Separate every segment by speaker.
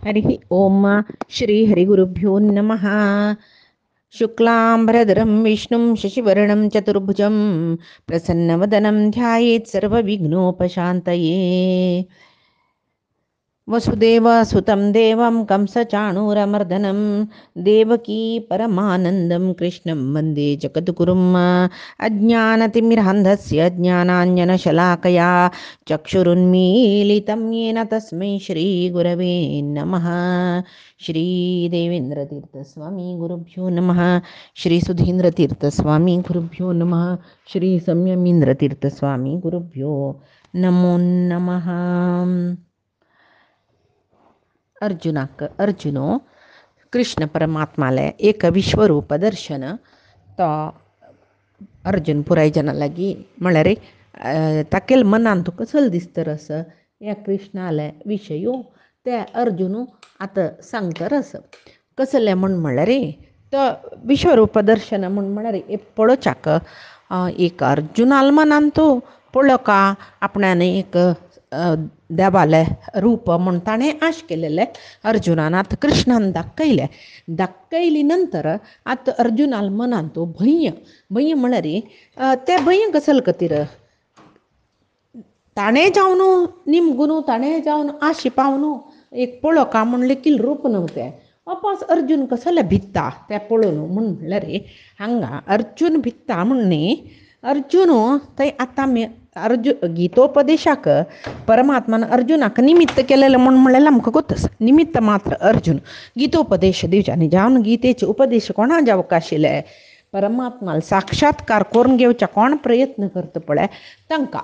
Speaker 1: हरिः ओम श्री हरिगुरुभ्यो नमः। शुक्लांबरधरं विष्णुं शशिवर्णं चतुर्भुजं प्रसन्नवदनं ध्यायेत् सर्वविघ्नोपशान्तये। वसुदेवसुतं देवं कंसचाणूरमर्दनं देवकी परमानन्दं कृष्णं वन्दे जगद्गुरुम्। अज्ञानतिमिरान्धस्य ज्ञानाञ्जनशलाकया चक्षुरुन्मीलितं येन तस्मै श्रीगुरवे नमः। श्रीदेवेन्द्रतीर्थस्वामी गुरुभ्यो नमः। श्रीसुधीन्द्रतीर्थस्वामी गुरुभ्यो नमः। श्रीसंयमीन्द्रतीर्थस्वामी गुरुभ्यो नमो नमः. अर्जुनो कृष्ण परमात्माले एक विश्वरूप दर्शन तो अर्जुन पुरायजना लागी म्हळ्यार ताकेल मनान तुका चल दिसता रस या कृष्णाले विशयो ते अर्जुनू आतां सांगता रस कसले म्हळ्यार तो विश्वरूप दर्शन म्हळ्यार पळोवच्याक एक अर्जुनाल मनान तूं पळो का आपणान एक देवाले रूप म्हण ताणें आश केलेले अर्जुनान आतां कृष्णान दाखयली नंतर आतां अर्जुनाल मनान तो भंय म्हळ्यार ते भंय कसले खातीर ताणें जावन निमगुनू ताणें जावन आशी पावनू एक पळो का म्हण लेकील रूप नव्हते वापस अर्जुन कसले भित्ता ते पळोवन म्हळ्यार हांगा अर्जुन भित्ता म्हणनी अर्जुन थंय आतां गीतोपदेशाक परमात्मान अर्जुनाक निमित्त केलेलें म्हळ्यार आमकां गोतस निमित्त मात्र अर्जुन गीतोपदेश दिवच्यांनी जावन गीतेचे उपदेश कोणा जावक आशिल्ले परमात्माल साक्षात्कार करून घेवच्या कोण प्रयत्न करता पळय तांकां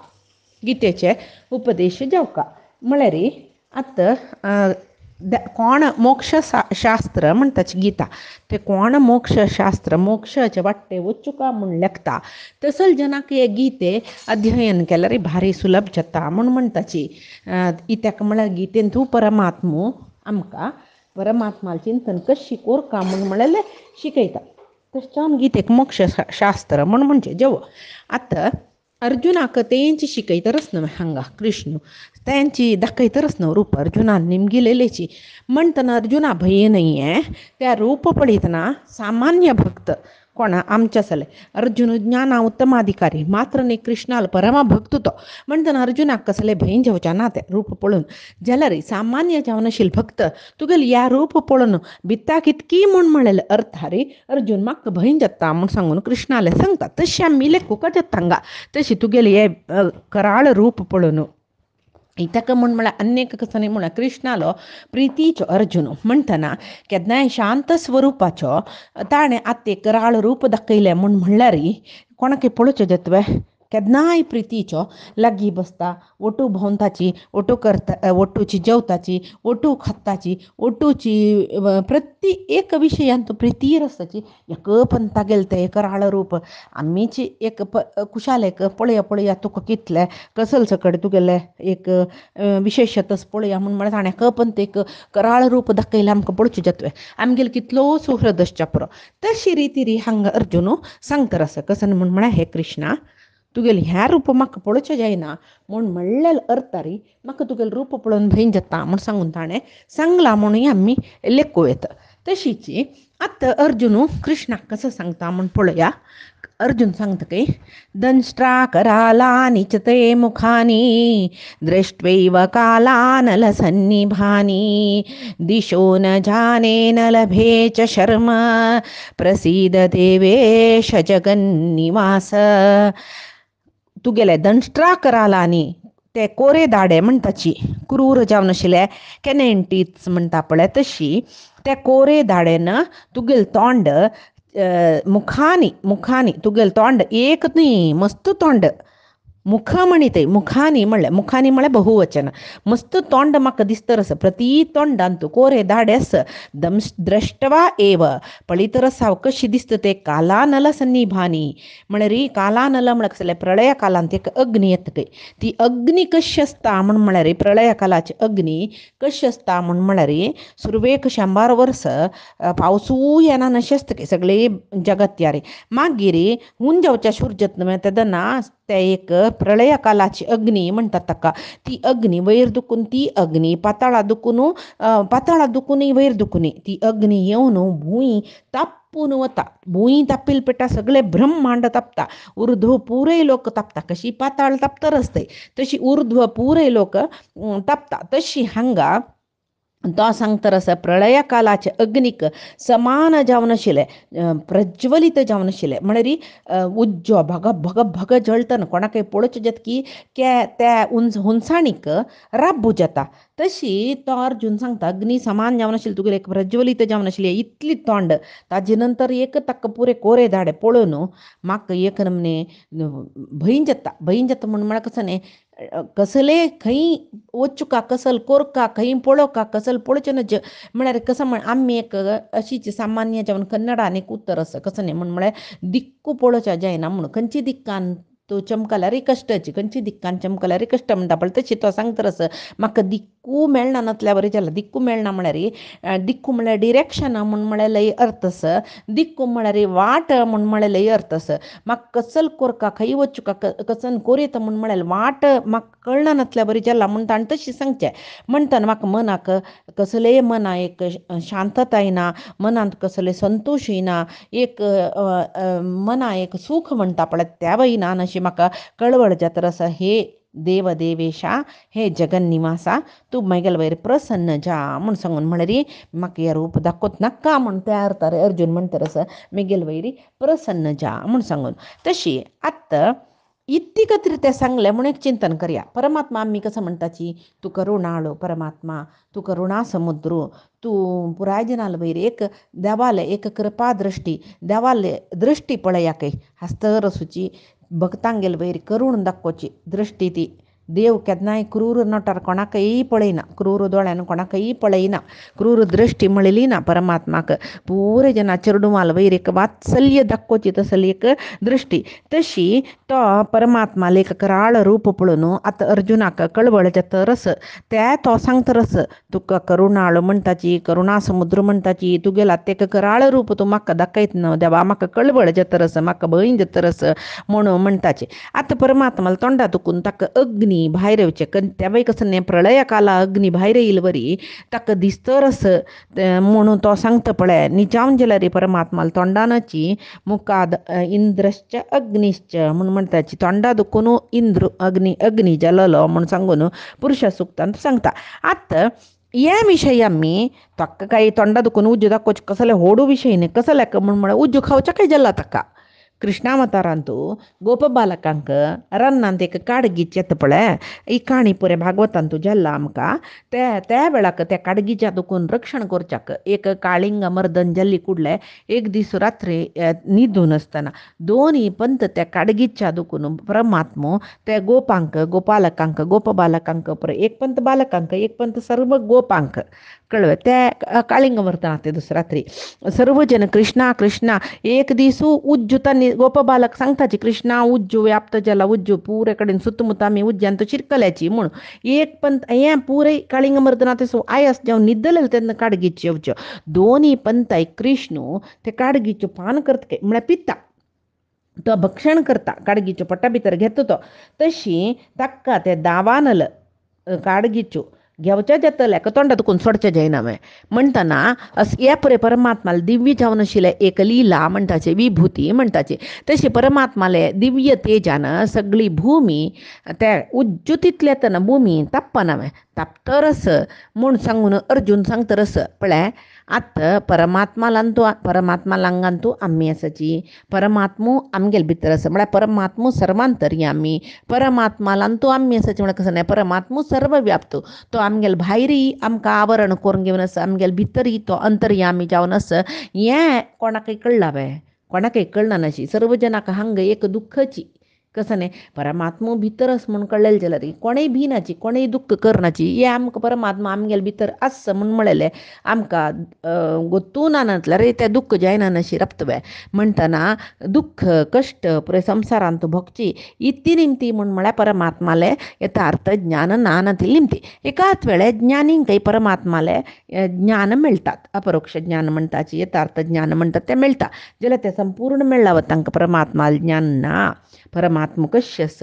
Speaker 1: गीतेचे उपदेश जावका म्हळ्यार आतां कोण मोक्ष शास्त्र म्हणटाची गीता ते कोण मोक्ष शास्त्र मोक्षाचे वाट्टे वचुका म्हण लेखता तसल जनाक हे गीते अध्ययन केल्यार भारी सुलभ जाता म्हण म्हणटाची इत्याक म्हळ्यार गीतेन तूं परमात्मो आमकां परमात्माल चिंतन कशी कोरका म्हळ्यार शिकयता तशें गीतेक मोक्ष शास्त्र म्हणजे जेव आतां अर्जुनाक तेंची शिकयतरच न्हय हांगा कृष्ण तेंची दाखयतरच न्हय रूप अर्जुनान निमगिलेलेची म्हणटना अर्जुना भंय न्हय त्या रूप पळयतना सामान्य भक्त कोणा आमच्या जाले अर्जुन ज्ञाना उत्तमाधिकारी मात्र न्ही कृष्णाल परमा भक्त तो म्हणटना अर्जुनाक कसले भंय जेवच्या ना तें रूप पळोवन जाल्यार सामान्य जावन आशिल्ले भक्त तुगेले ह्या रूप पळोवन भित्ता कितकी म्हळेलें अर्थारी अर्जुन म्हाका भंय जाता म्हूण सांगून कृष्णाले सांगता तशें आमी लेखूंक जाता हांगा तशी तुगेले हे कराळ रूप पळोवन इतका म्हळ्यार अनेक कसं म्हळ्यार कृष्णालो प्रितीचो अर्जुन म्हणटना केन्नाय शांत स्वरुपाचो ताणें आतां कराळ रूप दाखयलें म्हणल्यार कोणाक पळोवचें जातवे केन्नाय प्रितीचो लागीं बसता ओटू भोंवताची ओटू करता ओटूची जेवताची ओटू खाताची ओटूची प्रत्येक विशयान तो प्रितीर आसताची एक पंथा गेल तें कराळ रूप आमीची एक कुशाल एक पळया तुका कितले कसल सकड तुगेले एक विशेषतच पळया म्हळ्यार ताणें कपंत एक कराळ रूप दाखयलें आमकां पळोवचें जातवें आमगेलो कितलो सुहृद आसच्या पुरो तशी रिती हांगा अर्जुन सांगता आसा कसं म्हळ्यार हे कृष्णा तुगेलें ह्या रूप म्हाका पळोवचें जायना म्हूण म्हणलें अर्थारी म्हाका तुगेलें रूप पळोवन भंय जाता म्हूण सांगून ताणें सांगलां म्हणून आमी लेखूं येता तशीच आतां अर्जुन कृष्णाक कसं सांगता म्हूण पळया अर्जुन सांगता की दंष्ट्रा करालानि च ते मुखानि दृष्ट्वैव कालानलसन्निभानि दिशो न जाने न लभे च शर्म प्रसीद देवेश जगन्निवास तुगेले दंष्ट्रा करालानी ते कोरे दाडे म्हणटाची क्रूर जावन आशिल्ले कॅनेंटीज म्हणटा पळय तशी ते कोरे दाडेन तुगेलें तोंड मुखानी तुगेलें तोंड एक न्ही मस्त तोंड मुख म्हणिते मुखानी म्हळ्यार बहुवचन मस्त तोंड म्हाका दिसता प्रती तोंडान तूं कोरे दाडे आस द्रष्टवा एव पळयतरस हांव कशी दिसता ते कालानल सन्निभानी म्हळ्यार कालानल म्हळ्यार कसले प्रळया कालांत एक अग्नी येता ती अग्नी कशी आसता म्हळ्यार प्रळया कालाची अग्नी कशी आसता म्हळ्यार सुरवेक 100 वर्स पावसूय येना अशें आसता सगळे जगत यारे मागीर हुंज जावच्या सूर्य तेदना त्या एक प्रळय कालाची अग्नी म्हणतात ताका. ती अग्नी वयर दुखून ती अग्नी पाताळा दुखूनय वयर दुखूनय ती अग्नी येवन भूंय तापून वता. भूंय तापिल पेटा सगळे ब्रह्मांड तापता. ऊर्ध्व पुरे लोक तापता. कशी पाताळ तापता रस्ते तशी ऊर्ध्व पुरे लोक तापता. तशी हांगा तो सांगता रस प्रळया कालाचे अग्नीक समान जावन आशिल्ले, प्रज्वलित जावन आशिल्ले. म्हळ्यार उज्जो भग भग भग जळटन कोणाकय पळोवचें जेत की त्या हुंसाणीक राब्बू जाता. तशी तो अर्जून सांगता अग्नी समान जावन आशिल्ले तुगेले एक प्रज्वलित जावन आशिल्ले इतली तोंड. ताजे नंतर एक ताका पुरे कोरे दाडे पळोवन म्हाका एक नमने भंय जाता म्हळ्यार कसं न्ही, कसले खंय वच्चू का कसल कोरका खंय पळो का कसल पळोवचें नज म्हळ्यार कसं आमी एक अशीच सामान्य जावन कन्नडान एक उत्तर आसा कसं न्ही म्हळ्यार दिक्कू पळोवच्या जायना म्हणून. खंयची दिक्कान तूं चमकल्यारय कश्टाची, खंयची दिक्कान चमकल्यारय कश्ट म्हणटा पळय तशी तो सांगता रस म्हाका दिक्कू मेळना नातल्या बरें जालें. दिक्कू मेळना म्हळ्यार दिक्कू म्हळ्यार डिरेक्शन म्हळ्यार लय अर्थ आस. दिक्कू म्हळ्यार वाट म्हळ्यार लय अर्थ आस. म्हाका कसल कोरका खंय वच्चू का कसन कोरयता म्हळ्यार वाट म्हाका कळना नातल्या बरी जाला म्हणटा आनी तशी सांगचें म्हणटना म्हाका मनाक कसलेय मना एक शांतता येना, मनांत कसले संतोश येना, एक मना एक सूख म्हणटा पळय त्या येना अशी म्हाका कळवळ जाता रस. हे देव देवेशा, हे जगन्निवासा, तूं म्हगेले वयर प्रसन्न जा म्हूण सांगून म्हळ्यार म्हाका हे रूप दाखोवत नाका म्हूण त्या अर्थार अर्जून म्हणटा रस म्हगेले वयरी प्रसन्न जा म्हूण सांगून. तशी आत्ता इतकत रित्या सांगलें म्हणून एक चिंतन करया. परमात्मा आमी कसं म्हणटाची, तू करुणाळू परमात्मा, तू करुणा समुद्र, तू पुराय जनाल वयर एक देवाले एक कृपा दृष्टी, देवाले दृष्टी पळयाकय हस्तर रसूची भक्तांगेल वयर करूण दाखोवची दृष्टी ती. देव केन्नाय क्रूर नोटार कोणाकय पळयना, क्रूर दोळ्यान कोणाकय पळयना, क्रूर दृश्टी मेळिली ना परमात्माक. पुरे जना चेडूमाल वयर एक वात्सल्य दाखोवची तसली एक दृश्टी. तशी तो परमात्मा लेख कराळ रूप पळोवन आतां अर्जुनाक कळवळ जाता रस. त्या तो सांगता रस तुका करुणाळ म्हणटाची, करुणा समुद्र म्हणटाची, तुगेला तेका कराळ रूप तूं म्हाका दाखयत न्हू देवा, म्हाका कळवळ जाता रस, म्हाका भंय जाता रस म्हणून म्हणटाचे. आतां परमात्माला तोंडा दुखून ताका अग्नी भायर येवचे तेव्हा कसं नाही प्रळया काला अग्नी भायर येईल वरी ताका दिसता रस म्हणून तो सांगता पळय निजावन जाल्यार परमात्माला तोंडानाची मुखाद इंद्रश्च अग्निश्च म्हणून म्हणटाची. तोंडा दुखून इंद्र अग्नी जललो म्हणून सांगून पुरुष सुक्तांत सांगता. आतां हे विशयी आमी ताका काही तोंडा दुखून उज्जो दाखोवचे कसले होडू विशय न्ही, कसले म्हळ्यार उज्जो खावच्या काय जाला ताका. कृष्णावतारांतू गोप बालकांक रन्नांत एक काडगीच येता पळय, ही काणी पुरे भागवतांतू जाल्ला आमकां. त्या वेळाक त्या काडगीच्या दुखून रक्षण करच्याक एक काळिंग मर्दन जाल्ली कुडले एक दीस रात्री न्हिदून आसतना दोनूय पंत त्या काडगीच्या दुखून परमात्मो त्या गोपालकांक गोप बालकांक एक पंत बालकांक एक पंत सर्व गोपांक कळ्ळें. त्या काळिंग मर्दना ते दुस रात्री सर्व जन कृष्णा कृष्णा एक दीस उज्जुता गोप बालक सांगताची कृष्णा उज्जू व्याप्त जाला उज्जू पुरे कडेन सुತ್ತमुತ್ತ आमी उज्ज्यांत शिरकल्याची म्हूण. एक पंत हें पुरे काळिंग मर्दना ते आयस जेवन न्हिदलेले तेन्ना काडगीच्यो येवच्यो दोनूय पंताय कृष्ण ते काडगीच्यो पान करता म्हळ्यार पिता तो भक्षण करता काडगीच्यो पोटा भितर घेता तो. तशी ताका ते दावानल काडगीच्यो घेवच्या जातल्या तोंडा दुखून सोडचें जायना म्हणटना हे पळय परमात्माला दिव्य जावन आशिल्लें एक लिला म्हणटाचे विभूती म्हणटाचे. तशी परमात्माले दिव्य तेजान सगळी भूमी त्या उज्जुतींतल्या तेन्ना भूमी तापना तापतरस म्हूण सांगून अर्जून सांगतरस पळय. आतां परमात्मालांगांतू आमी आसाची, परमात्मो आमगेले भितर आसा म्हळ्यार परमात्मो सर्वांतर्यामी, परमात्मालांतू आमी आसाची म्हळ्यार कसं नाही परमात्मो सर्वव्याप्त तो आमगेले भायरय आमकां आवरण करून घेवन आसा, आमगेले भितरय तो अंतर्यामी जावन आसा. हें कोणाकय कळना कोणाकय कळना नाशी. सर्व जनाक हांगा एक दुख्खाची कसं नाही परमात्मो भितर आसा म्हूण कळलेलें जाल्यार कोणेय भिनाची कोणेय दुख्ख करनाची. हें आमकां परमात्मा आमगेले भितर आसा म्हूण म्हळेलें आमकां गोतून नातल्यार तें दुख्ख जायना नाशी रप्तवे म्हणटना दुख्ख कश्ट पुरे संवसारांत भोगची इतली निमती म्हूण म्हळ्यार परमात्माले यथार्थ ज्ञान नानातील निमती. एकाच वेळे ज्ञानींकय परमात्माले ज्ञान मेळटात, अपरोक्ष ज्ञान म्हणटाची यथार्थ ज्ञान म्हणटात तें मेळटा जाल्यार तें संपूर्ण मेळ्ळां तांकां परमात्माले ज्ञान ना. परमात्मा कश्यस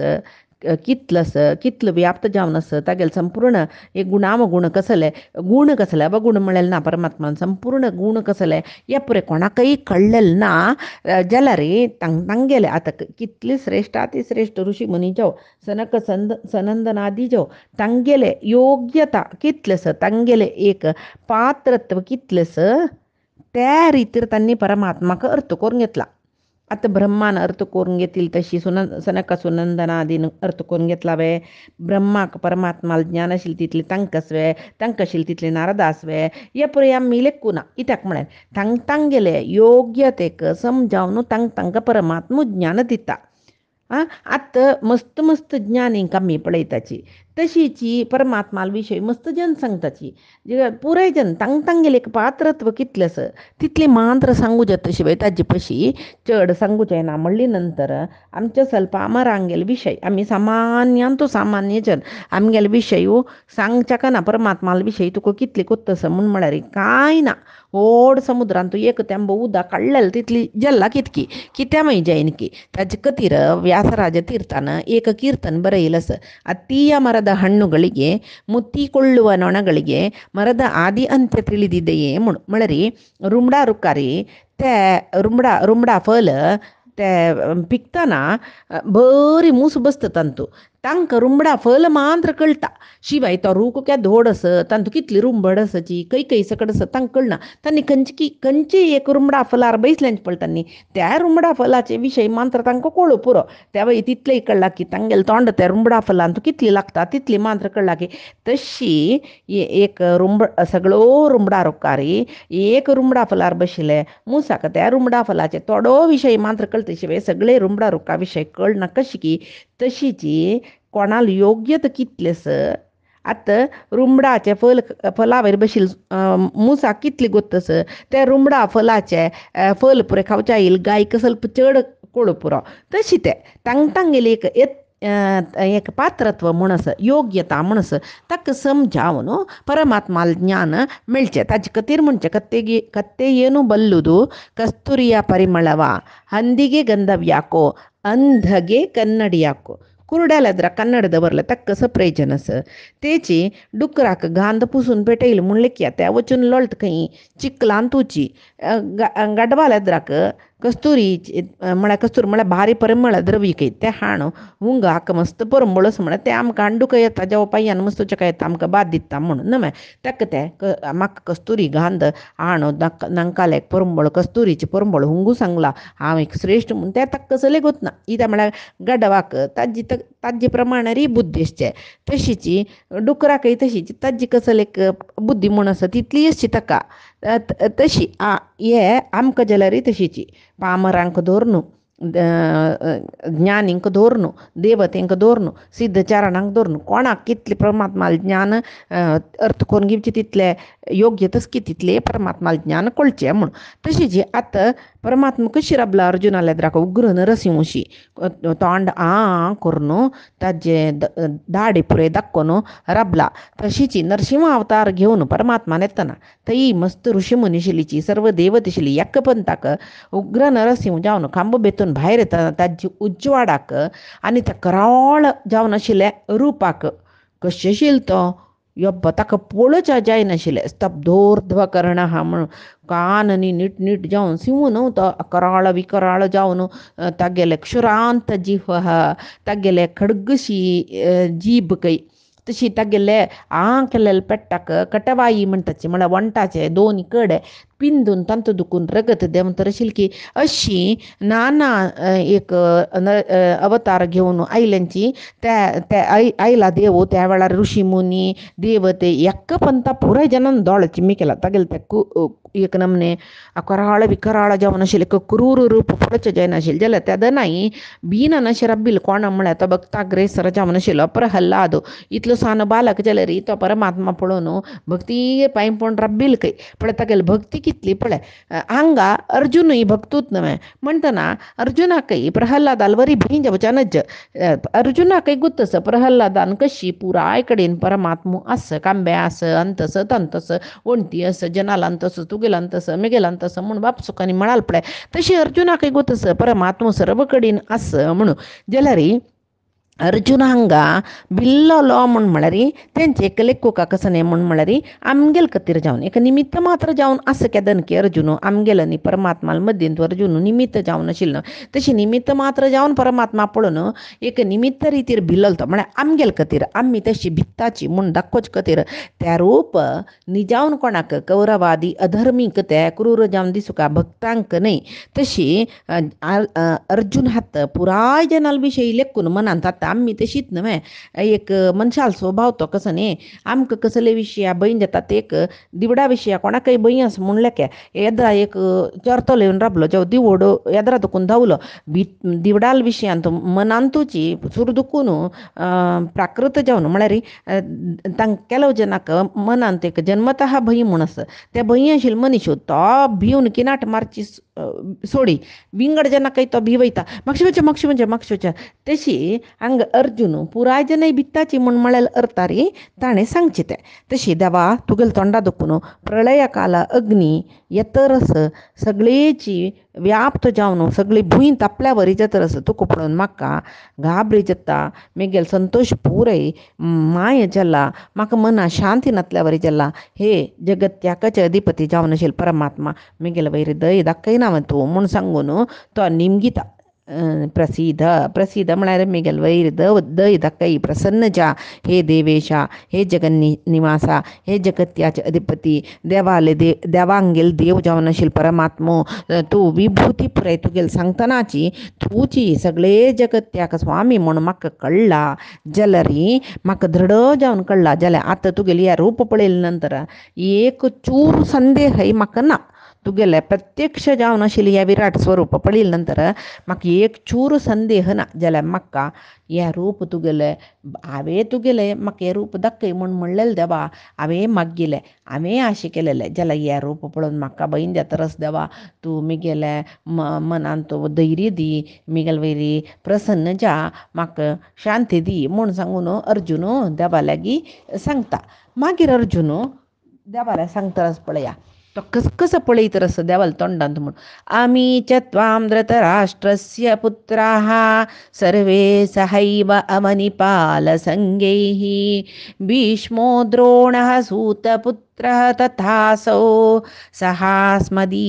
Speaker 1: कितलंस कितलं व्याप्त जावनस तागेल संपूर्ण एक गुणावगुण कसले गुण कसले ब गुण मिळेल ना परमात्मान संपूर्ण गुण कसले या पुरे कोणाकही कळलेल ना जलरे तंगेले आता कितले श्रेष्ठ अति श्रेष्ठ ऋषी मुनी जाव सनक सनंदनादी जाव तंगेले योग्यता कितलंस तंगेले एक पात्रत्व कितलंस त्या रीतीर त्यांनी परमात्माक अर्थ करून घेतला. आता ब्रह्मान अर्थ करून घेतील तशी सनक सुनंदनादीन अर्थ करून घेतला वे. ब्रह्माक परमात्माला ज्ञानशील तिथले तंकसवे तंकशील तिथले नारदासवे या पुरे आम्ही लेखूना इत्याक म्हणे तंग तंगेले योग्यतेक समजावून तंग तंग परमात्मा ज्ञान दिता. आत्ता मस्त मस्त ज्ञान कमी पडयताची तशीची परमात्माल विषयी मस्त जन सांगताची जे पुराय जन तंग तंगेले एक पात्रत्व कितलेस तिथले मात्र सांगूचे तशी ताजी पशी चढ सांगूचे ना म्हणली नंतर आमच्या ಸ್ವಲ್ಪ आमरांगेल विषय आम्ही सामान्यांतो सामान्य जन आमगेल विषय सांगच्या का ना परमात्माल विषयी तुका कितले कोत्तस म्हण म्हळ्यार काय ना ओढ समुद्रांतू एक तेंब उदा काढलेलं तिथली जल्ला कितकी कित्यामय जैन की ताजे कतीर ವ್ಯಾಸರಾಜ ತೀರ್ಥನ ಏಕ ಕೀರ್ತನ್ ಬರೆಯಲಸ ಅತ್ತೀಯ ಮರದ ಹಣ್ಣುಗಳಿಗೆ ಮುತ್ತಿಕೊಳ್ಳುವ ನೊಣಗಳಿಗೆ ಮರದ ಆದಿ ಅಂತ್ಯ ತಿಳಿದಿದೆಯೇ ಮಳರಿ रुमडा रुकारी ते रुमडा फल ते पिकताना बरी मूस बसत तांतू तांकां रुमडा फल मात्र कळटा शिवाय तो रूख क्या धोड आस तांतू कितली रुंबड आसाची कई सकड आसा तांकां कळना तांणी खंयची एक रुमडा फलार बैसल्यांच पडटांनी त्या रुमडा फलाचे विशय मात्र तांकां कळू पुरो त्या वेळी तितलेय कळला की तांगेल तोंड त्या रुमडा फलान तू कितली लागता तितली मात्र कळला की तशी एक सगळो रुमडा रुकारी एक रुमडा फलार बशिले मुसाक त्या रुमडा फलाचे थोडो विषय मात्र कळता शिवाय सगळे रुमडा रुका विषय कळना कशी की तशीची कोणाला योग्यत कितलेस आतां रुमडाचे फलावेर बशील मुसा कितली गोत्तस त्या रुमडा फलाचे फल पुरे खावच्या येईल गायक ಸ್ವಲ್ಪ चड कळू पुरो तशी ते तांगेली एक पात्रत्व म्हणस योग्यता म्हणस ताका समजावन परमात्माल ज्ञान मेळचे ताजे कतीर म्हणचे कत्ते ಏನು ಬಲ್ಲುದು ಕಸ್ತೂರಿಯ ಪರಿಮಳವ ಹಂದಿಗೆ ಗಂಧವ್ಯಾಕೋ अंधगे कन्नडियाको कुरड्याला कन्नड बरलं तर कसं प्रयोजनस तेची डुकराक गांध पुसून पेटईल म्हणले की त्या वचून लोळत काही चिकलान तुची गडवाला कस्तुरी म्हळ्यार कस्तुरी म्हळ्यार भारी परिमळ द्रव्य काही ते हाण हुंग हाका मस्त परंबळस म्हळ्यार ते आमकां अंडूक येता जेव्हा पाययान मस्त चका येता आमकां बाद दिता म्हणून न्हय ताका ते म्हाका कस्तुरी गांध हाण नांकाले परंबळ कस्तुरीची परंबळ हुंगू सांगला हांव एक श्रेष्ठ म्हणून ते ताका कसले गोतना इता म्हळ्यार गडवाक ताजी प्रमाणारी बुद्धी आसचे तशीची डुकराकय तशीची ताजी कसले बुद्धी म्हूण आसा तितली आसची ताका तशी हे आमकां जाल्यार तशीची पामरांक धोरनू ज्ञानींक धोरनू देवतेंक धोरनू सिद्धचारणांक धोरनू कोणाक कितले परमात्माल ज्ञान अर्थ करून घेवचे तितले योग्यतच की तितले परमात्माल ज्ञान कळचें म्हूण तशीची आतां परमात्मा कशी रबला अर्जुनाले उग्र नरसिंहशी तोंड करून ताजे दाडे पुरे दाखोवन रबला तशीची नरसिंह अवतार घेवन परमात्मान येतना थंय मस्त ऋषी मुनिशिलीची सर्व देवतेशिली एकपंथाक उग्र नरसिंह जावन खांब बेतून भायर येता ताजी उजवाडाक आनी त्या कराळ जावन आशिल्ल्या रुपाक कशें आशिल्लो तो यब्ब ताका पळोवच जायनाशिल्लें स्तब्धोर्ध्व कर्ण हा म्हणून कान आनी नीट जावन सिंह न्हू तो कराळ विकराळ जावन तागेले क्षुरांत जीव हा तागेले खडगशी जीब कई तशी तागेले केलेले पेट्टाक कटवाई म्हणटाची म्हळ्यार वंटाचे दोन कडे पिंदून तंत दुखून रगत देवन तर आशिल्ली की अशी नाना एक अवतार घेवन आयल्यांची त्या आयला देव त्या वेळार ऋषी मुनी देवते एकपंथा पुराय जनान दोळ चिम्मी केला तागेले ते एक नमने कराळ विकराळ जावन आशिल्ले क्रूर रूप पळोवचें जायनाशिल्लें जाल्यार त्या दनाई बीन अशें रब्बिल कोण म्हळ्यार तो भक्ताग्रेसर जावन आशिल्लो प्रहल्लाद इतलो सान बालक जाल्यार तो परमात्मा पळोवन भक्ती पांयपण रब्बिल खंय पण तागेले भक्ती कितली पळय हांगा अर्जुनूय भक्तूच न्हय म्हणटना अर्जुनाकय प्रहल्लादाल वरी भींज वचनच अर्जुनाकय गुत्तस प्रहल्लादान कशी पुराय कडेन परमात्मू आस कांबे आस अंतस तंतस ಒಂಟಿ अस जनालांतस तुगेलांतस मेगेलांतस म्हूण बाप सुखांनी म्हणाल पळय तशी अर्जुनाकय गुत्तस परमात्मो सर्व कडेन आस म्हणून जाल्यार अर्जुन हांगा बिल्लोलो म्हूण म्हळ्यार तेंचे एक लेखुका कसने म्हूण म्हळ्यार आमगेल खातीर जावन एक निमित्त मात्र जावन आस केदन की अर्जुन आमगेल न्ही परमात्माल मध्येंत अर्जुन निमित्त जावन आशिल्लो तशी निमित्त मात्र जावन परमात्मा पळोवन एक निमित्त रितीर भिल्ललो तो म्हळ्यार आमगेल खातीर आमी तशी भित्ताची म्हूण दाखोवचे खातीर त्या रूप निजावन कोणाक कौरवादी अधर्मीक ते क्रूर जावन दिसुका भक्तांक न्हय तशी अर्जुन हात पुराय जनाल विशयी लेखून मनांत आमी तशीच न्हय एक मनशाल स्वभाव तो कसो न्ही आमकां कसले विशया भंय जातात एक दिवडा विशया कोणाकय भंय आसा म्हणले के येद्रा एक चरतो येवन राबलो जेव दिवड येद्रा दुखून धांवलो दिवडाल विशयांत मनांतूची सूर दुखून प्राकृत जावन म्हळ्यार तांकां केलो जनाक मनांत एक जन्मतः भंय म्हूण आसा त्या भंय आशिल्लो मनीस तो भिवन किनाट मारची सोडी विंगड जनाकय तो भिवयता म्हाका तशी हांगा अर्जुन पुराय जनय भित्ताची म्हूण म्हळ्यार अर्तारी ताणें सांगचें तें तशी देवा तुगेल तोंडा दुखून प्रलया काला अग्नी येतरस सगळेची व्याप्त जावन सगळी भूंय तापल्या वरी जातरस तुका पळोवन म्हाका घाबरी जाता मेगेल संतोष पुरय माय जाला म्हाका मना शांती नातल्या वरी जाला हे जगत्याकाचे अधिपती जावन आशिल्लो परमात्मा मेगेल वयर दय दाखयना तूं म्हूण सांगून तो निमगिता प्रसिद्ध म्हळ्यार मेगेल वयर दय दाखय प्रसन्न जा हे देवेशा हे निवासा हे जगत्याचे अधिपती देवांगेल देव जावन आशिल्लो परमात्मो तूं विभूती पुरय तुगेल सांगतनाची तुची सगळे जगत्याक स्वामी म्हूण म्हाका कळ्ळा जाल्यार म्हाका दृढ जावन कळ्ळा जाल्यार आतां तुगेली ह्या रूप पळयले नंतर एक चूर संदेहय म्हाका ना तुगेले प्रत्यक्ष जावन आशिल्ली ह्या विराट स्वरूप पळयले नंतर म्हाका एक चूर संदेह ना जाल्यार म्हाका हें रूप तुगेलें हांवें तुगेलें म्हाका हें रूप दाखय म्हूण म्हणलेलें देवा हांवें मागयलें हांवें आशें केलेलें जाल्यार हें रूप पळोवन म्हाका भंय जातरच देवा तूं म्हगेल्या मनांत धैर्य दी म्हगेल वयरी प्रसन्न जा म्हाका शांती दी म्हूण सांगून अर्जुन देवा लागीं सांगता मागीर अर्जुन देवाला सांगतरच पळया तो कसं पळयत रस देवाल तोंडांत म्हूण आमी च त्वां धृतराष्ट्रस्य पुत्राः सर्वे सहैव अवनिपालसंगैः भीष्मो द्रोणः सूतपुत्रः तथासौ सहास्मदीयैरपि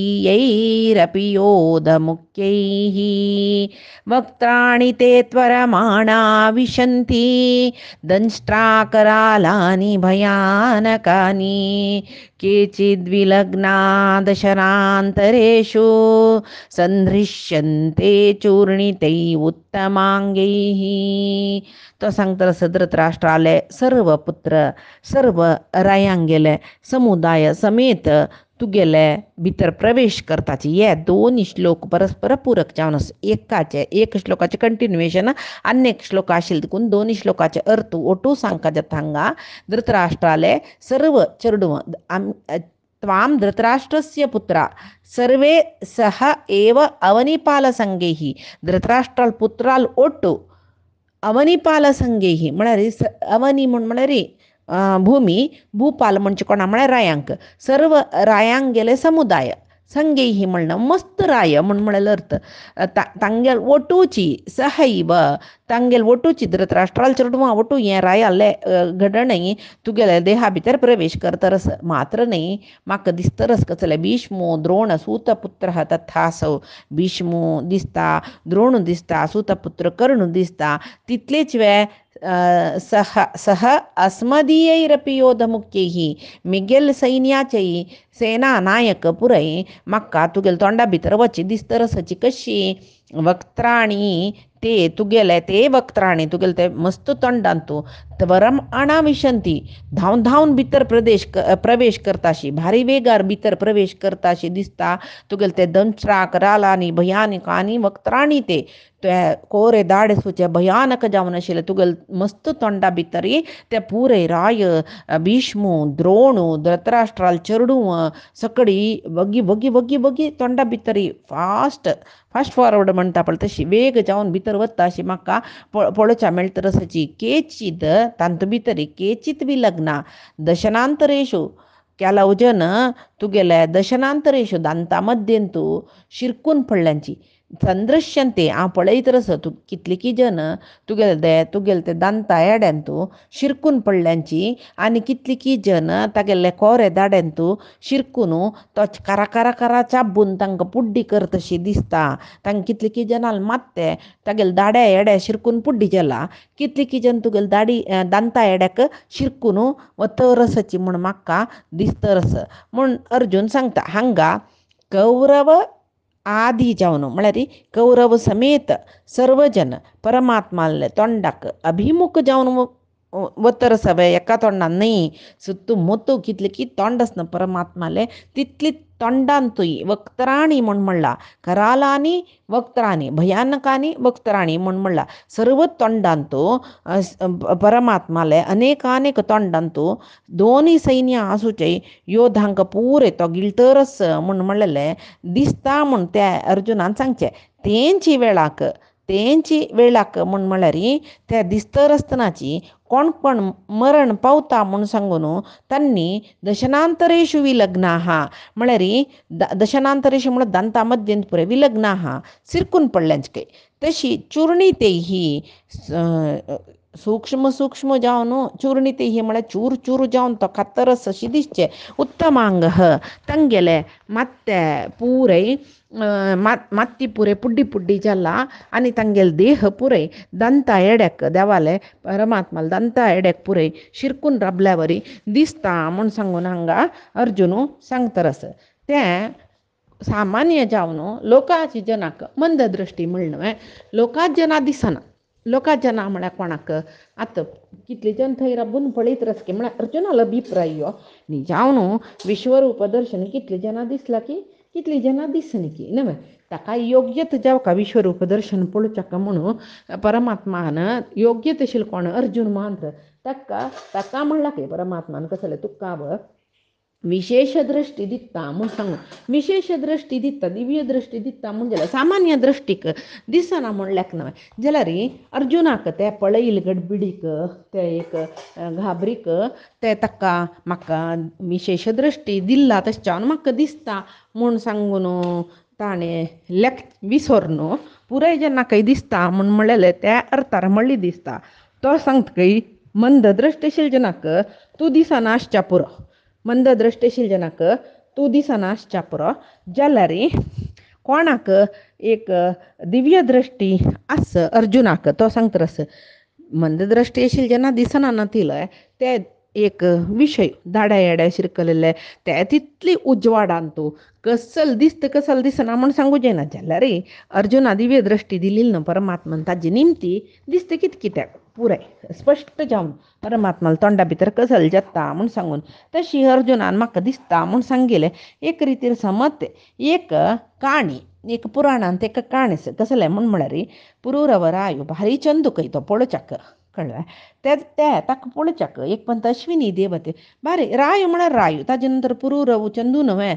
Speaker 1: योधमुख्यैः वक्त्राणि ते त्वरमाणा विशन्ति दंष्ट्राकरालानि भयानकानि केचिद्विलग्ना दशरान्तरेषु संधृश्यन्ते चूर्णितै उत्तमांगैः तो सांगता धृतराष्ट्राले सर्व पुत्र सर्व रायांगेले समुदाय समेत तुगेले भितर प्रवेश करताची हे दोन श्लोक परस्पर पूरक जावन आसा एक श्लोकाचे कंटिन्युएशन अन्य श्लोक आशिल्ले देखून दोन श्लोकाचे अर्थ ओटू सांगता जाता हांगा धृतराष्ट्राले सर्व चेडूं त्वां धृतराष्ट्रस्य पुत्रा सर्वे सह एव अवनिपालसंगैः धृतराष्ट्राल पुत्राल ओट्टू अवनिपालसंगैः म्हळ्यार अवनी म्हळ्यार भूमी भूपाल म्हणजे कोणा म्हळ्यार रायांक सर्व रायांक गेले समुदाय संगैही म्हणणं मस्त राय म्हळ्यार अर्थ तांगेल ओटूची सहैव तांगेल ओटूची धृतराष्ट्राल चेडवां ओटू हें रायाले घडणय तुगेले देहा भितर प्रवेश करतरस मात्र न्ही म्हाका दिसतरस कसले भीष्मो द्रोण सूतपुत्र तथासौ भीष्मो दिसता द्रोण दिसता सूतपुत्र कर्ण दिसता तितलेच वेळ सह अस्मदीयैरपि योधमुख्यैः मिगेल सैन्याचेय सेना नायक पुरय म्हाका तुगेल तोंडा भितर वची दिसतरसची कशी वक्त्राणी ते तुगेले ते वक्त्राणी तुगेले ते मस्त तोंडांतू त्वरम अनाविशंती धावन धावन भितर प्रवेश करताशी भारी वेगार भितर प्रवेश करताशी दिसता तुगेले ते दंशराक रालांनी भयानकांनी वक्त्राणी ते कोरे दाडसूचे भयानक जावन आशिल्ले तुगेल मस्त तोंडा भितरी ते पुरे राय भीष्मू द्रोणू धृतराष्ट्राल चेडू सकडी वगी वगी वगी वगी तोंडा भितरी फास्ट फॉरवर्ड म्हणटा पळय तशी वेग जावन भितर वता अशी म्हाका पळोवच्या मेळटा तसाची केचित तांत भितरी केचित विलग्ना दशनांतरेषु ಕೆಲವು ಜನ तुगेले दशनांतरेषु दांता मध्यंतू शिरकून पडल्यांची संदृश्यंते हांव पळयतरस कितली की जन तुगेले ते दांता येड्यांतू शिरकून पडल्यांची आनी कितली की जन तागेले कोरे दाड्यांतू शिरकून तो करा करा करा चाबून तांकां पुड्डी करतशी दिसता तांकां कितली की जनाल मात्ते तागेले दाड्या येड्या शिरकून पुड्डी जाला कितली की जन तुगेले दांता येड्याक शिरकून वतरसची म्हूण म्हाका दिसतरस म्हूण अर्जून सांगता हांगा कौरव आदी जावन म्हळ्यार कौरव समेत सर्व जन परमात्माले तोंडाक अभिमुख जावन वतरसवे एका तोंडान न्ही सुत्तमुत्तू कितले की तोंड आसना परमात्माले तितली तोंडांतूय वक्त्राणी म्हूण म्हणला करालांनी वक्त्रांनी भयानकांनी वक्त्रांनी म्हूण म्हणला सर्व तोंडांतू परमात्माले अनेकानेक तोंडांतू दोनी सैन्य आसूचे योद्धांक पुरे तो गिळटरस म्हूण म्हणलेले दिसता म्हूण त्या अर्जुनान सांगचे तेंची वेळाक म्हूण म्हळ्यार त्या दिसतरसतनाची कोण कोण मरण पावता म्हूण सांगून तांणी दशनांतरेषु विलग्नाहा म्हळ्यार दशनांतरेषु म्हळ्यार दांता मध्यंत पुरे विलग्नाहा सिरकून पडल्यांचे तशी चुरणी ते ही सूक्ष्म सूक्ष्म जावन चुरणी ते ही म्हळ्यार चूर चूर जावन तो कातरस अशी दिसचे उत्तमांग तांगेले मात्ते पुरे माती पुरे पुड्डी पुड्डी जाला आनी तांगेले देह पुरे दांता येड्याक देवाले परमात्माले दांता येड्याक पुरे शिरकून राबल्या वरी दिसता म्हूण सांगून हांगा अर्जुनू सांगतरस तें सामान्य जावन लोकांची जनाक मंद दृश्टी म्हणलें लोकांच जना दिसना लोकांच जना म्हळ्यार कोणाक आतां कितले जन थंय राबून पळयत रसके म्हळ्यार अर्जुनालो अभिप्राय यो न्ही जावन विश्वरूप दर्शन कितले जाणां दिसला की कितली जाणां दिसनी की न्हय ताका योग्यत जावका विश्वरूप दर्शन पळोवच्याक म्हणून परमात्मान योग्यत आशिल्लो कोण अर्जुन मात्र ताका म्हणला की परमात्मान कसले तुका विशेष दृष्टी दिता म्हूण सांगून विशेष दृष्टी दिता दिव्य दृष्टी दिता म्हूण जाल्यार सामान्य दृश्टीक दिसना म्हणल्याक न्हय जाल्यार अर्जुनाक ते पळयल गडबिडीक ते एक घाबरीक ते ताका म्हाका विशेष दृश्टी दिला तशें म्हाका दिसता म्हूण सांगून ताणें विसरून पुराय जेन्ना खंय दिसता म्हूण म्हणलेलें त्या अर्थार म्हणली दिसता तो सांगतकय मंद दृश्टी आशिल्ल्या जनाक तूं दिसना आसच्या पुरो मंद दृश्टी आशिल्ल्या जनाक तूं दिसना आसच्या पुरो जाल्यार कोणाक एक दिव्य दृश्टी आस अर्जुनाक तो सांगतरस मंद दृश्टी आशिल्ल्या जना दिसना नातिलय ते एक विशय दाड्या येड्या शिरकलेले ते तितली उजवाडान तूं कसल दिसना म्हूण सांगूं जायना जाल्यार अर्जुना दिव्य दृश्टी दिली न्हू परमात्मान ताजी निमती दिसता कित्याक पुराय स्पश्ट जावन परमात्माला तोंडा भितर कसल जाता म्हूण सांगून तशी अर्जुनान म्हाका दिसता म्हूण सांगिल्लें एक रितीर समज एक काणी एक पुराणांत एक काणी कसलें म्हूण म्हळ्यार पुरूरव रायो भारी चंदूक तो पळोवच्याक कळ्ळें ताका पळोवच्याक एक पंत अश्विनी देवते बारे रायो म्हळ्यार रायो ताजे नंतर पुरूरव चंदू न्हय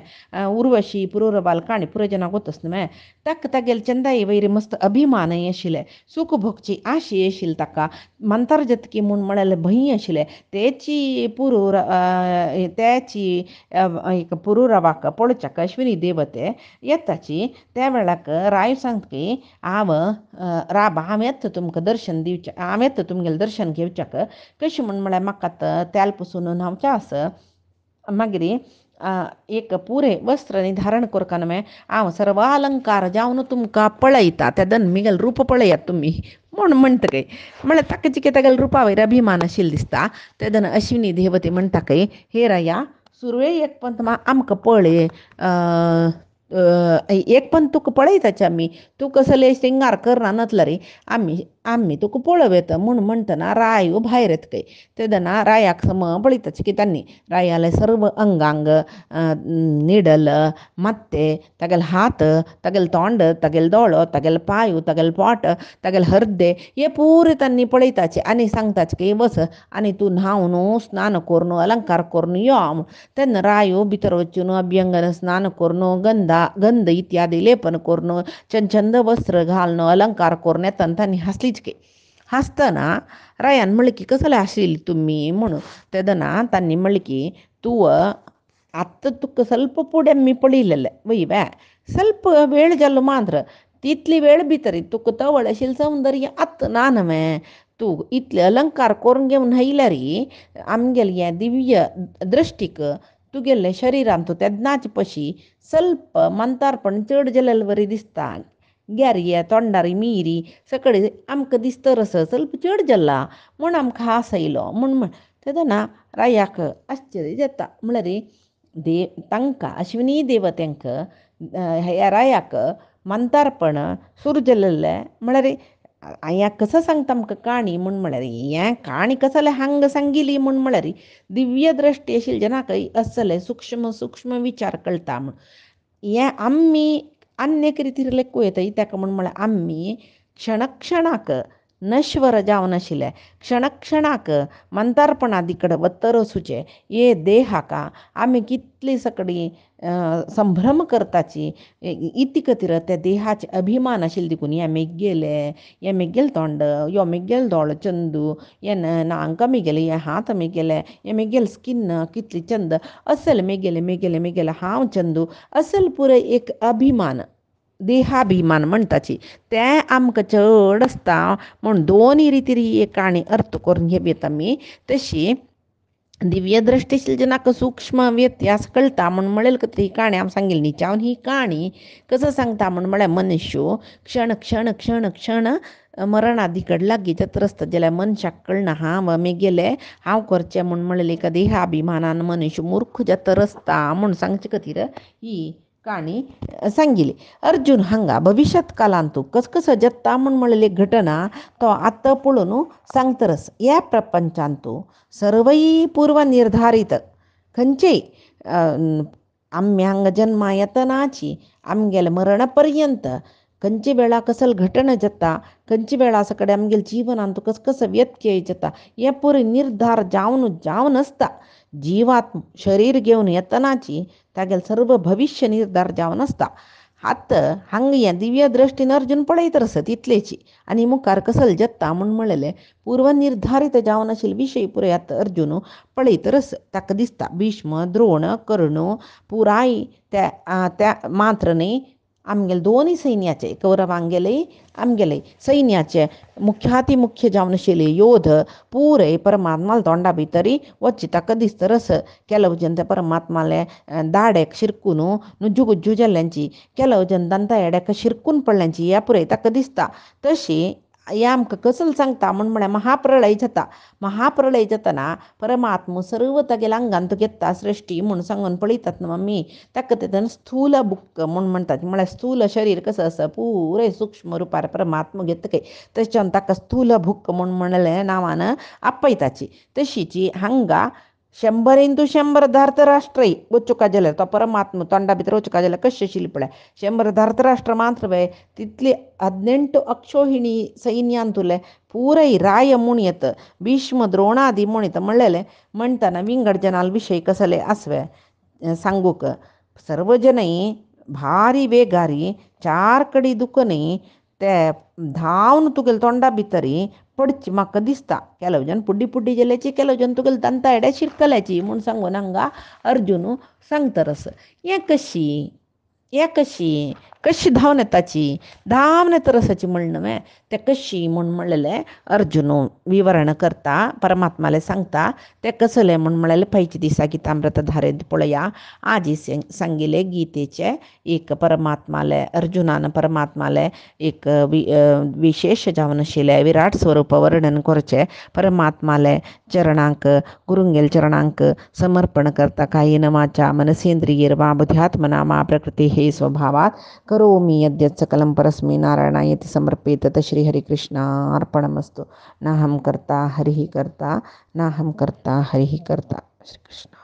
Speaker 1: उर्वशी पुरूरवाल काणी पुरो जनाक वतस न्हय ताका तागेले चंदाई वयर मस्त अभिमानय आशिल्ले सूख भोगची आशी आशिल्ली ताका मंतरजतकी म्हूण म्हळ्यार भंय आशिल्ले तेची एक पुरूरवाक पळोवच्याक अश्विनी देवते येताची त्या वेळाक रायो सांगतकी हांव येता तुमकां दर्शन दिवचें हांव येता तुमगेलें दर्शन घेवच्याक कशें म्हळ्यार म्हाका तेल पुसून न्हांवचें आसा मागीर एक पुरे वस्त्र न्ही धारण करता न्हय हांव सर्व अलंकार जावन तुमकां पळयता ते दनमिगेल रूप पळयात तुमी म्हूण म्हणटकय म्हळ्यार ताका जिके तागेले रुपा वयर अभिमान आशिल्लो दिसता ते दन अश्विनी देवते म्हणटाकय हे राया सुरवे एक पंत आमकां पळय एक पण तुका पळयताचे आमी तूं कसले सिंगार करना नतला रे आमी आम्ही तुका पळोवेत म्हूण म्हणटना रायो भायर येतकय तेदना रायाक सम पळयताचे की तन्नी रायाले सर्व अंगांग निडल ಮತ್ತೆ ತಗಲ್ हात तगेल तोंड तगेल दोळो तगेल पाय तगेल पोट तगेल हर्दे हे पुरे तन्नी पळयताचे आनी सांगताचे की बस आनी तूं न्हावन स्नान करून अलंकार करून यो तेन्ना रायो भितर वचून अभ्यंगन स्नान करून गंध इत्यादी लेपन करून चंद वस्त्र घालून अलंकार करून येताना तांणी हासलीच की हसतना रायान म्हणलें की कसले हासली तुम्ही म्हणून तेदना तांणी म्हणलें की तूं आत्ता तुका ಸ್ವಲ್ಪ पुढे मी पळयलेले वय बॅ ಸ್ವಲ್ಪ वेळ जालो मात्र तितली वेळ भितर तुका तवळ आशिल्लें सौंदर्य आत्ता ना नवे तूं इतले अलंकार करून घेवन येयल्या रे आमगेले हें दिव्य दृश्टीक तुगेले शरिरान तूं तेदनाच पशी ಸ್ವಲ್ಪ मंतारपण चड जालेले बरी दिसता ग्यारये तोंडार मिरी सकळी आमकां दिसता रस ಸ್ವಲ್ಪ चड जाला म्हूण आमकां हांस येयलो म्हूण तेदना रायाक आश्चर्य जाता म्हळ्यार तांकां अश्विनी देवतेंक ह्या रायाक मंतारपण सुरू जाल्लें म्हळ्यार हांवें कसो सांगता आमकां काणी म्हळ्यार हें काणी कसले हांग सांगिली म्हळ्यार दिव्य दृश्टी आशिल्ले जनाक असले सूक्ष्म सूक्ष्म विचार कळटा म्हूण हें आम्ही अनेक रितीर लेखूं येता ताका म्हळ्यार आम्ही क्षणक्षणाक नश्वर जावन आशिल्ले क्षणक्षणाक मंतारपणादी कडेन वतर वचूचे हे देहाका आमी कितली सकडी संभ्रम करताची इति खातीर त्या देहाचे अभिमान आशिल्ले देखून हे मेगेले हे मेगेल तोंड यो मेगेल दोळ चंदू हे नांक मेगेले हे हात मेगेले हे मेगेल स्किन कितली चंद असल मेगेले मेगेले मेगेले हांव चंदू असल पुरे एक अभिमान देहाभिमान म्हणटाची तें आमकां चड आसता म्हूण दोनी रितीर ही एक काणी अर्थ करून घेवया आमी तशी दिव्य दृश्टी आशिल्ले जनाक सूक्ष्म व्यत्यास कळटा म्हळेल ही काणी हांव सांगिल्ली न्हिचावन ही काणी कसो सांगता म्हळ्यार मनुष्य क्षण क्षण क्षण क्षण मरणादी कडेन लागीं जाता आसता जाल्यार मनशाक कळना हांव मेगेले हांव करचें म्हणलें एका देहाभिमानान मनुष्य मूर्ख जाता आसता म्हूण सांगचे खातीर ही काणी सांगिली अर्जून हांगा भविष्यात कालांत तूं कसो जत्ता म्हणलेली घटना तो आत्ता पळोवन सांगतरस ह्या प्रपंचांत तूं सर्वई पूर्व निर्धारीत खंयचेय आम्यांग जन्मा येतनाची आमगेले मरणा पर्यंत खंयचे वेळा कसल घटना जाता खंयचे वेळा सकडेन आमगेले जिवनांत तूं कसो व्यत्यय जाता हे पुरे निर्धार जावन आसता जिवात्म शरीर घेवन येतनाची तागेले सर्व भविष्य निर्धार जावन आसता आत्ता हांगा हें दिव्य दृश्टीन अर्जून पळयत आसत इतलेची आनी मुखार कसल जत्ता म्हणलेलें पूर्व निर्धारीत जावन आशिल्ले विशय पुराय आतां अर्जून पळयत आसत ताका दिसता भीष्म द्रोण कर्ण पुराय त्या मात्र न्ही आमगेले दोनूय सैन्याचे कौरवांगेले आमगेले सैन्याचे मुख्य जावन आशिल्ले योध पुरे परमात्माला तोंडा भितरी वच्ची ताका दिसता रस ಕೆಲವು ಜನ परमात्माले दाडेक शिरकून नुज्जू जाल्ल्यांची ಕೆಲವು जन दंता एड्याक शिरकून पडल्यांची ह्या पुराय ताका दिसता तशी हें आमकां कसले सांगता म्हळ्यार महाप्रलय जातना परमात्मा सर्व तागेल्या अंगान तो घेता सृश्टी म्हूण सांगून पळयतात न्हू आमी ताका तेदन स्थूल बुक्क म्हूण म्हणटात म्हळ्यार स्थूल शरीर कसो आसा पुरे सूक्ष्म रुपार परमात्मा घेतकय तशें ताका स्थूल भुक्क म्हणलें नांवान आपयताची तशीची हांगा 100 धार्तराष्ट्रय वचूंक जाल्यार तो परमात्मा तोंडा भितर वचूंक जाल्यार कशें आशिल्लें पळय 100 धार्तराष्ट्र मात्र पळय तितली 18 अक्षोहिणी सैन्यांतुले पुराय राय म्हूण येत भीष्म द्रोणादी म्हूण येता म्हणटना विंगड जनाल विशय कसले आसवे सांगूक सर्व जनय भारी वेगारी चार कडी दुखनी ते धांवन तुगेले तोंडा भितरी पडची म्हाका दिसता ಕೆಲವು जन पुड्डी जाल्याची ಕೆಲವು जन तुगेले दंता एड्या शिरकल्याची म्हूण सांगून हांगा अर्जून सांगता रस हें कशी कशी धांवन येताची धांवन येता रसाची म्हणणं वे ते कशी म्हूण म्हणलेले अर्जुन विवरण करता परमात्माले सांगता ते कसले म्हूण म्हणलेले पैची दिसा गीतामृत धारेंत पळया आजी सांगिले गीतेचे एक परमात्माले अर्जुनान परमात्माले एक विशेष जावन आशिल्ले विराट स्वरूप वर्णन करचे परमात्माले चरणांक गुरुंगेल चरणांक समर्पण करता कायेन वाचा मनसेंद्रियेर वा बुद्ध्यात्मना मा प्रकृती हे स्वभावात करोमि यद्यत् सकलं परस्मै नारायणायति समर्पेत श्री हरिकृष्णार्पणमस्तु नाहं कर्ता हरिः कर्ता नाहं कर्ता हरिः कर्ता श्रीकृष्ण